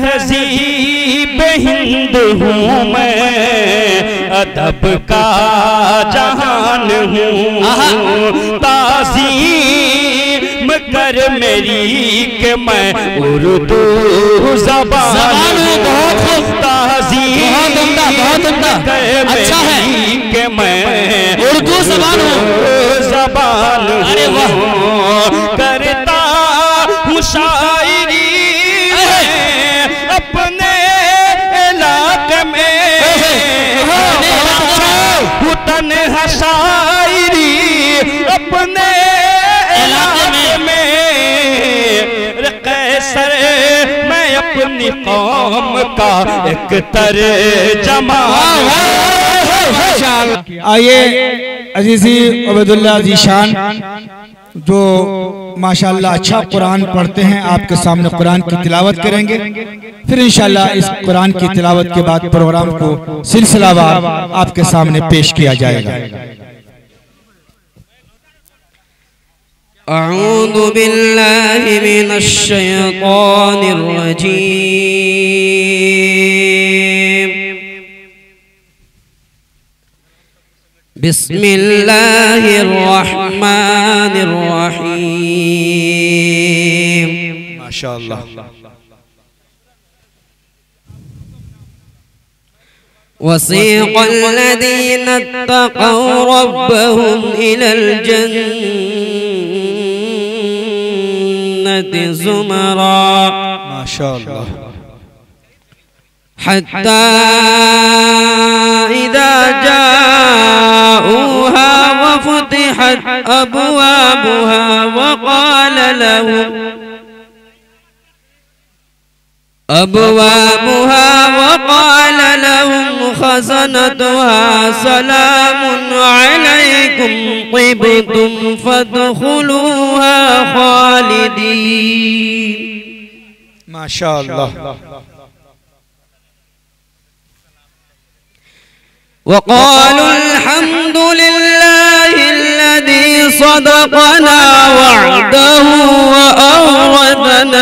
तहजीब हिंद हूँ मैं, अदब का जहान हूँ। ताज़ीम कर मेरी के मैं उर्दू ज़बान हूँ। ताज़ीम कर मेरी के मैं उर्दू ज़बान हूँ। अरे वाह, करता हूँ शायरी अपने इलाके में, तन्हा शायरी अपने इलाके में। कैसर मैं अपनी कौम का एक तर्जमा। आइए अजीज़ी ओबैदुल्लाह ज़ीशान जो माशाअल्लाह अच्छा कुरान पढ़ते हैं, आपके सामने कुरान की तिलावत करेंगे। फिर इंशाअल्लाह इस कुरान की तिलावत के बाद प्रोग्राम को सिलसिलावार आपके सामने पेश किया जाएगा। अऊज़ु बिल्लाहि मिनश शैतानिर रजीम। बिस्मिल्लाहिर्रहमानिर्रहीम। माशाअल्लाह। वसीक़ल्लज़ीना इत्तक़ौ रब्बहुम इलल जन्नति ज़ुमरा। माशाअल्लाह। हत्ता इज़ा जाऊहा वफ़ुतिहत अबवाबुहा वक़ाल लहुम खज़नतुहा सलामुन अलैकुम तिबतुम फदखुलूहा खालिदीन। माशाअल्लाह। वक़ालू अल्हम्दुलिल्लाहि अल्लज़ी सदक़ना वअदहु वअवरथना